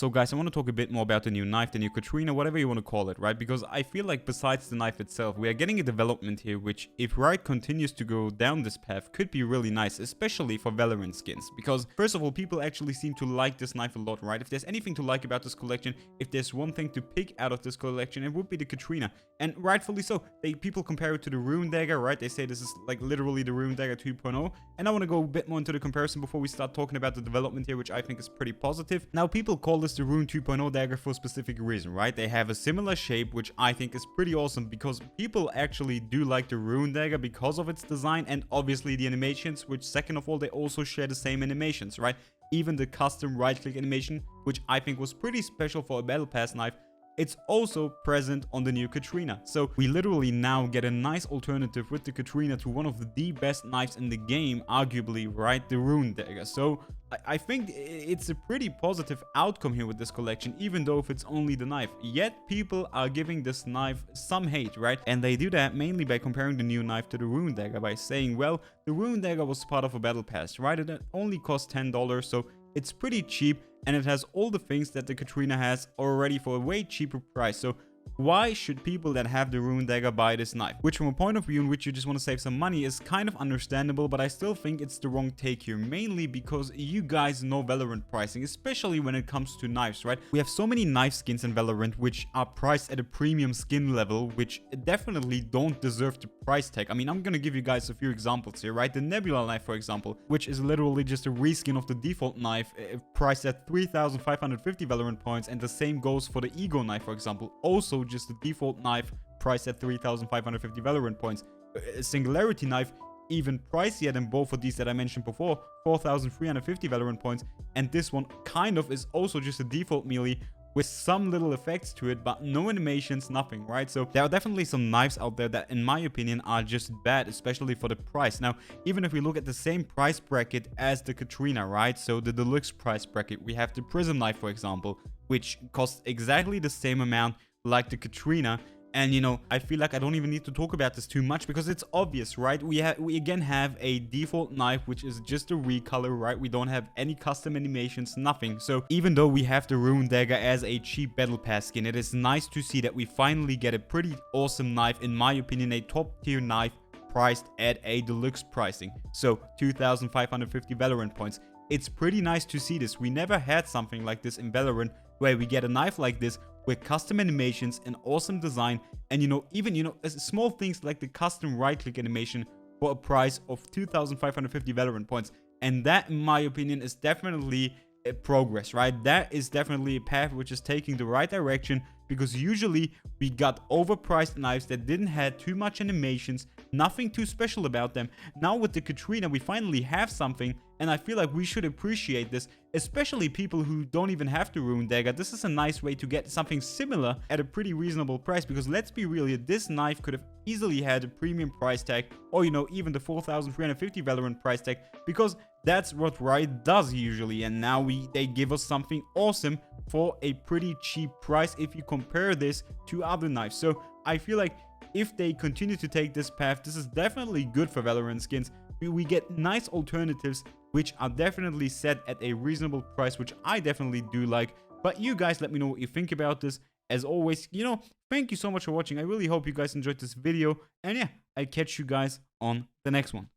So guys, I want to talk a bit more about the new knife, the new Catrina, whatever you want to call it, right? Because I feel like besides the knife itself, we are getting a development here which, if Riot continues to go down this path, could be really nice, especially for Valorant skins. Because first of all, people actually seem to like this knife a lot, right? If there's anything to like about this collection, if there's one thing to pick out of this collection, it would be the Catrina. And rightfully so. People compare it to the Ruin Dagger, right? They say this is like literally the Ruin Dagger 2.0. And I want to go a bit more into the comparison before we start talking about the development here, which I think is pretty positive. Now, people call this the Ruin 2.0 dagger for a specific reason, right? They have a similar shape, which I think is pretty awesome because people actually do like the Ruin Dagger because of its design and obviously the animations, which second of all, they also share the same animations, right? Even the custom right-click animation, which I think was pretty special for a Battle Pass knife, it's also present on the new Catrina. So we literally now get a nice alternative with the Catrina to one of the best knives in the game, arguably, right? The Ruin Dagger. So I think it's a pretty positive outcome here with this collection, even though if it's only the knife. Yet people are giving this knife some hate, right? And they do that mainly by comparing the new knife to the Ruin Dagger by saying, well, the Ruin Dagger was part of a Battle Pass, right? It only cost $10, so it's pretty cheap, and it has all the things that the Catrina has already for a way cheaper price. So why should people that have the Ruin Dagger buy this knife? Which, from a point of view in which you just want to save some money, is kind of understandable, but I still think it's the wrong take here, mainly because you guys know Valorant pricing, especially when it comes to knives, right? We have so many knife skins in Valorant which are priced at a premium skin level, which definitely don't deserve the price tag. I mean, I'm gonna give you guys a few examples here, right? The Nebula knife, for example, which is literally just a reskin of the default knife, priced at 3,550 Valorant points, and the same goes for the Ego knife, for example, also just the default knife priced at 3,550 Valorant points. A Singularity knife, even pricier than both of these that I mentioned before, 4,350 Valorant points, and this one kind of is also just a default melee with some little effects to it, but no animations, nothing, right? So there are definitely some knives out there that, in my opinion, are just bad, especially for the price. Now, even if we look at the same price bracket as the Catrina, right? So the deluxe price bracket, we have the Prism knife, for example, which costs exactly the same amount like the Catrina. And, you know, I feel like I don't even need to talk about this too much because it's obvious, right? We again have a default knife, which is just a recolor, right? We don't have any custom animations, nothing. So even though we have the Ruin Dagger as a cheap Battle Pass skin, it is nice to see that we finally get a pretty awesome knife, in my opinion, a top tier knife priced at a deluxe pricing. So 2,550 Valorant points. It's pretty nice to see this. We never had something like this in Valorant where we get a knife like this with custom animations and awesome design, and even small things like the custom right click animation for a price of 2,550 Valorant points. And that, in my opinion, is definitely a progress, right? That is definitely a path which is taking the right direction, because usually we got overpriced knives that didn't have too much animations, nothing too special about them. Now with the Catrina, we finally have something, and I feel like we should appreciate this, especially people who don't even have the Ruin Dagger. This is a nice way to get something similar at a pretty reasonable price, because let's be real here, this knife could have easily had a premium price tag, or even the 4,350 Valorant price tag, because that's what Riot does usually. And now they give us something awesome for a pretty cheap price if you compare this to other knives. So I feel like if they continue to take this path, this is definitely good for Valorant skins. We get nice alternatives which are definitely set at a reasonable price, which I definitely do like. But you guys let me know what you think about this. As always, thank you so much for watching. I really hope you guys enjoyed this video, and yeah, I'll catch you guys on the next one.